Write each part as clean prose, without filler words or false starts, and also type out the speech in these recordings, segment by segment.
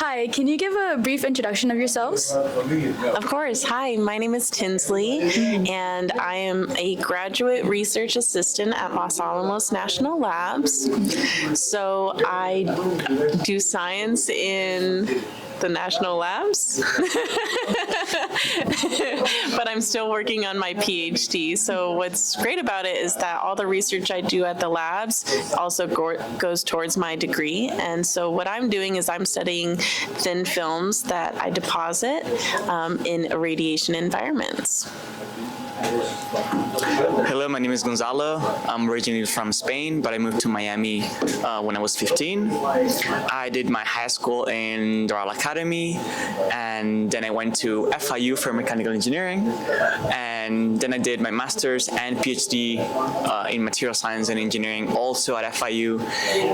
Hi, can you give a brief introduction of yourselves? Of course. Hi, my name is Tinsley, and I am a graduate research assistant at Los Alamos National Labs. So I do science in the national labs, but I'm still working on my PhD. So what's great about it is that all the research I do at the labs also goes towards my degree. And so what I'm doing is I'm studying thin films that I deposit in irradiation environments. Hello, my name is Gonzalo. I'm originally from Spain, but I moved to Miami when I was 15. I did my high school in Doral Academy, and then I went to FIU for mechanical engineering, and then I did my master's and PhD in material science and engineering also at FIU,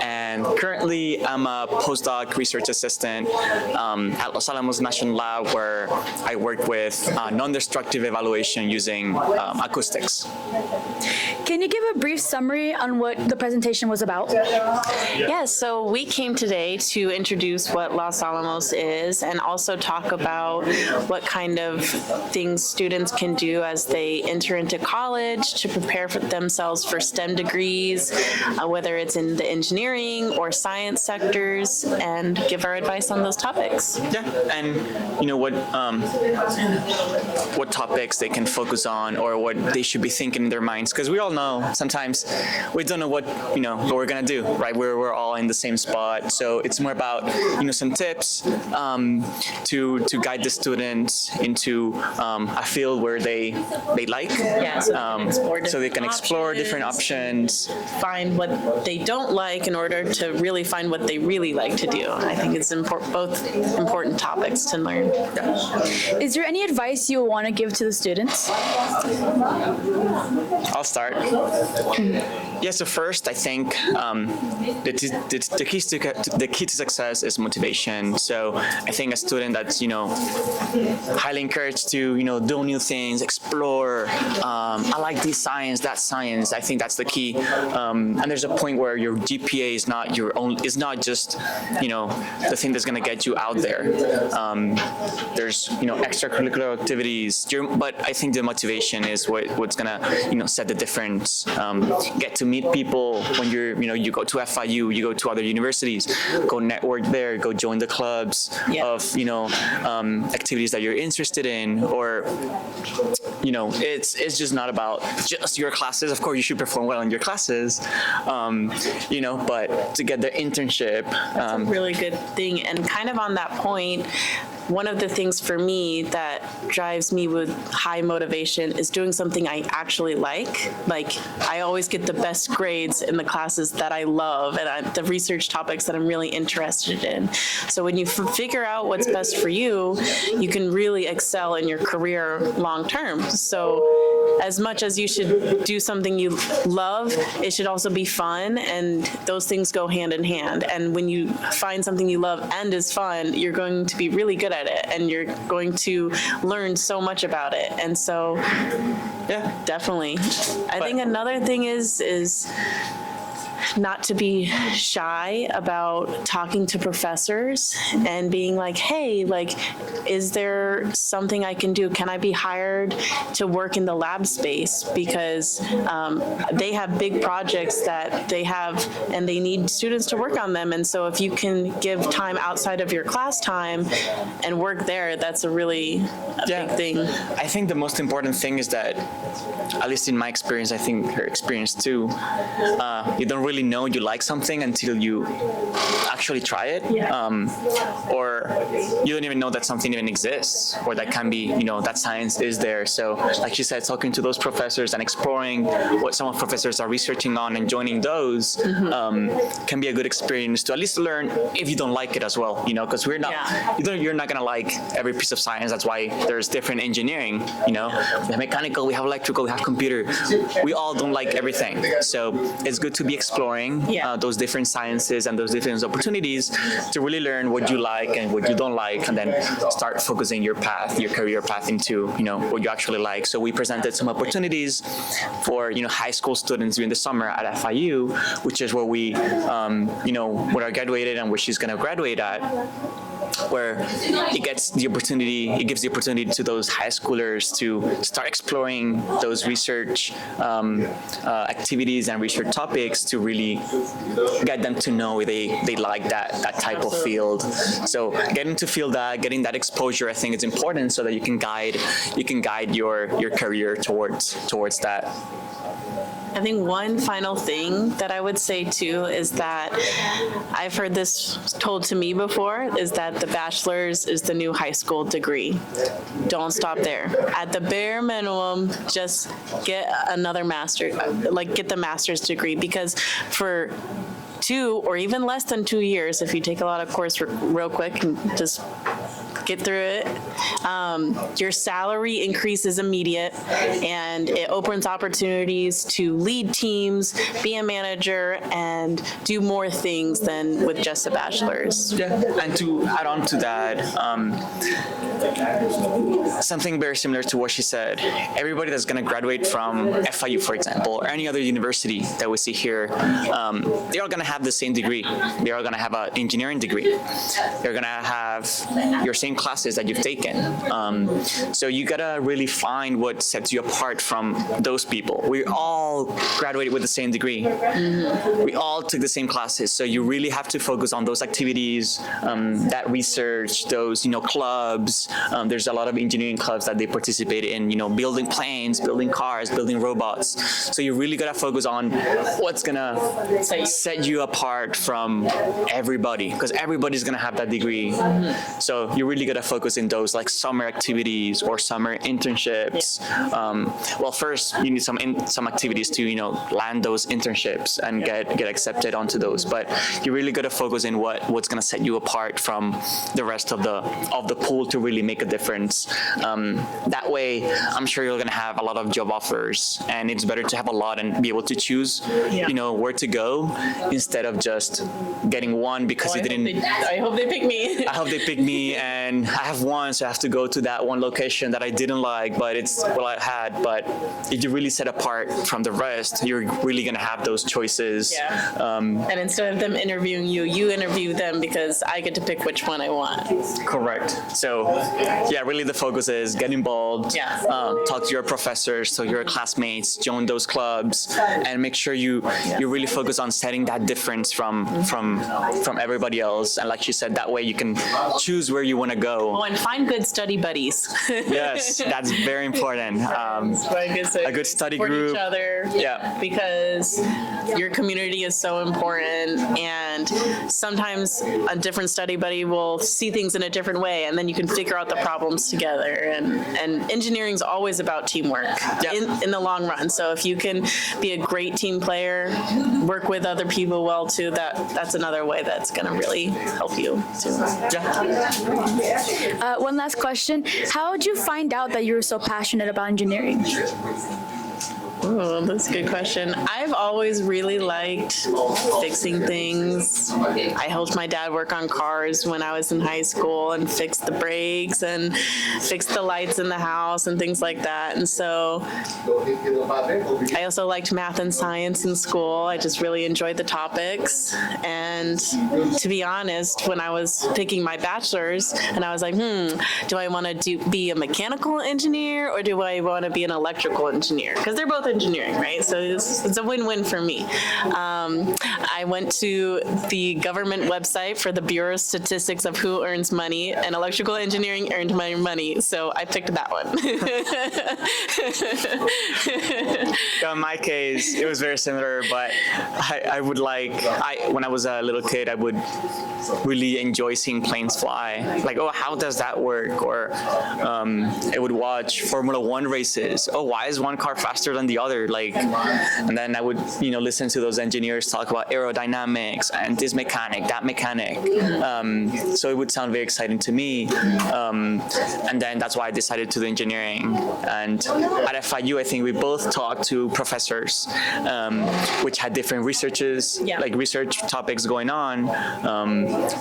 and currently I'm a postdoc research assistant at Los Alamos National Lab, where I work with non-destructive evaluation using acoustics. Can you give a brief summary on what the presentation was about? Yes, so we came today to introduce what Los Alamos is and also talk about what kind of things students can do as they enter into college to prepare for themselves for STEM degrees, whether it's in the engineering or science sectors, and give our advice on those topics. Yeah, and you know what topics they can focus on or what they should be thinking in their minds, because we all know sometimes we don't know what we're gonna do, right? We're all in the same spot, so it's more about some tips to guide the students into a field where they like, so they can explore different options, find what they don't like in order to really find what they really like to do. I think it's both important topics to learn. Is there any advice you want to give to the students? I'll start. Yeah, so first, I think the key to success is motivation. So I think a student that's highly encouraged to do new things, explore. I like this science, that science. I think that's the key. And there's a point where your GPA is not your own. Is not just the thing that's going to get you out there. There's extracurricular activities, but I think the motivation is what's going to set the difference. Get to meet people when you go to FIU, you go to other universities, go network there, go join the clubs of activities that you're interested in, or it's just not about just your classes. Of course, you should perform well in your classes, but to get the internship. That's a really good thing, and kind of on that point, one of the things for me that drives me with high motivation is doing something I actually like. Like, I always get the best grades in the classes that I love and the research topics that I'm really interested in. So when you figure out what's best for you, you can really excel in your career long term. So as much as you should do something you love, it should also be fun, and those things go hand in hand. And when you find something you love and is fun, you're going to be really good at it, and you're going to learn so much about it. And so, yeah, definitely. I think another thing is not to be shy about talking to professors and being like, hey, is there something I can do? Can I be hired to work in the lab space? Because they have big projects that they have and they need students to work on them. And so if you can give time outside of your class time and work there, that's a really big thing. I think the most important thing is that, at least in my experience, I think her experience too, you don't really know you like something until you actually try it, or you don't even know that something even exists, or that can be, that science is there. So like you said, talking to those professors and exploring what some of professors are researching on and joining those can be a good experience to at least learn if you don't like it as well, because we're not, you're not going to like every piece of science. That's why there's different engineering, we have mechanical, we have electrical, we have computer. We all don't like everything. So it's good to be exploring those different sciences and those different opportunities to really learn what you like and what you don't like, and then start focusing your career path into what you actually like. So we presented some opportunities for high school students during the summer at FIU, which is where we where I graduated and where she's going to graduate at. where it gives the opportunity to those high schoolers to start exploring those research activities and research topics to really get them to know they like that type of field. So getting to feel that, getting that exposure, I think is important so that you can guide your career towards that. I think one final thing that I would say too is that I've heard this told to me before, is that the bachelor's is the new high school degree. Don't stop there. At the bare minimum, just get another master, like get the master's degree, because for 2 or even less than 2 years, if you take a lot of coursework real quick and just get through it, your salary increase is immediate, and it opens opportunities to lead teams, be a manager, and do more things than with just a bachelor's. Yeah, and to add on to that, something very similar to what she said, everybody that's going to graduate from FIU, for example, or any other university that we see here, they are going to have the same degree. They are going to have an engineering degree. They're going to have your same classes that you've taken. So you gotta really find what sets you apart from those people. We all graduated with the same degree. Mm-hmm. We all took the same classes. So you really have to focus on those activities, that research, those clubs. There's a lot of engineering clubs that they participate in. Building planes, building cars, building robots. So you really gotta focus on what's gonna set you apart from everybody, because everybody's gonna have that degree. Mm-hmm. So you really gotta focus in those like summer activities or summer internships. Well, first you need some activities to land those internships and get accepted onto those. But you really got to focus in what's going to set you apart from the rest of the pool to really make a difference. That way, I'm sure you're going to have a lot of job offers, and it's better to have a lot and be able to choose, where to go instead of just getting one because you didn't. I hope they pick me. I hope they pick me, and I have one, so I have to go to that one location that I didn't like, but it's what I had. But if you really set apart from the rest, you're really going to have those choices. Yeah. And instead of them interviewing you, you interview them because I get to pick which one I want. Correct. So, yeah, really the focus is get involved, talk to your professors, so your classmates, join those clubs, and make sure you really focus on setting that difference from everybody else. And like you said, that way you can choose where you want to go. Oh, and find good study buddies. Yes, that's very important. A good study group. Each other. Yeah. Because your community is so important, and sometimes a different study buddy will see things in a different way, and then you can figure out the problems together. And engineering is always about teamwork in the long run. So if you can be a great team player, work with other people well too, that's another way that's going to really help you too. One last question. How did you find out that you were so passionate about engineering? Oh, that's a good question. I've always really liked fixing things. I helped my dad work on cars when I was in high school and fix the brakes and fix the lights in the house and things like that. And so I also liked math and science in school. I just really enjoyed the topics. And to be honest, when I was picking my bachelor's and I was like, do I want to be a mechanical engineer or do I want to be an electrical engineer? Because they're both engineering, right? So it's a win-win for me. I went to the government website for the Bureau of Statistics of who earns money, and electrical engineering earned my money, so I picked that one. In my case, it was very similar, but when I was a little kid, I would really enjoy seeing planes fly. Like, oh, how does that work? Or I would watch Formula One races. Oh, why is one car faster than the other? And then I would, listen to those engineers talk about aerodynamics and this mechanic, that mechanic. So it would sound very exciting to me. And then that's why I decided to do engineering. And at FIU, I think we both talked to professors, which had different research topics going on.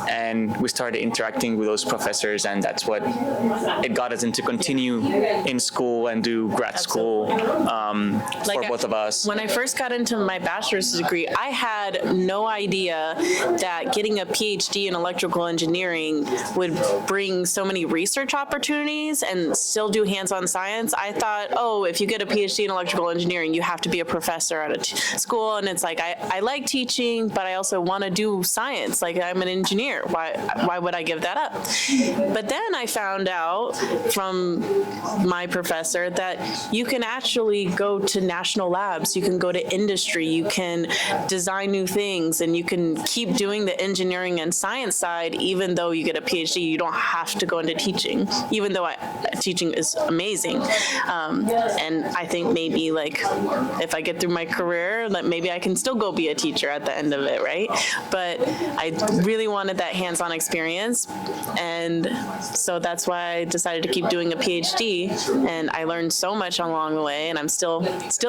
And we started interacting with those professors, and that's what it got us into continue in school and do grad school for both of us. When I first got into my bachelor's degree, I had no idea that getting a PhD in electrical engineering would bring so many research opportunities and still do hands-on science. I thought, oh, if you get a PhD in electrical engineering, you have to be a professor at a school. And it's like, I like teaching, but I also want to do science. Like, I'm an engineer. Why would I give that up? But then I found out from my professor that you can actually go to national labs, you can go to industry, you can design new things, and you can keep doing the engineering and science side even though you get a PhD. You don't have to go into teaching, even though teaching is amazing. And I think maybe like if I get through my career, that maybe I can still go be a teacher at the end of it, right? But I really wanted that hands-on experience, and so that's why I decided to keep doing a PhD, and I learned so much along the way, and I'm still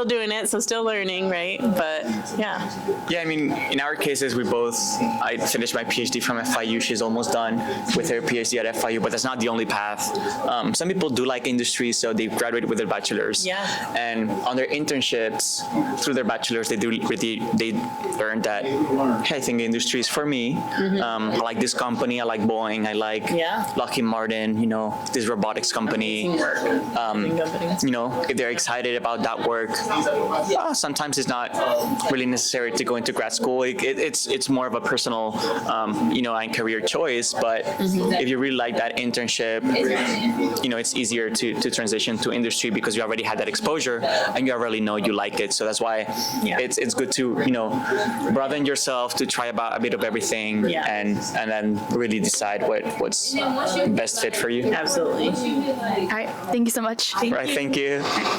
doing it, so still learning, right? But yeah. Yeah, I mean, in our cases, I finished my PhD from FIU. She's almost done with her PhD at FIU, but that's not the only path. Some people do like industry, so they graduate with their bachelor's. Yeah. And on their internships, through their bachelor's, they learn that, hey, I think industry is for me. I like this company. I like Boeing. I like Lockheed Martin, this robotics company. If they're excited about that work, sometimes it's not really necessary to go into grad school. It's more of a personal, and career choice. But if you really like that internship, it's easier to transition to industry because you already had that exposure and you already know you like it. So that's why it's good to, broaden yourself, to try about a bit of everything and then really decide what's best fit for you. Absolutely. All right. Thank you so much. Right. Thank you.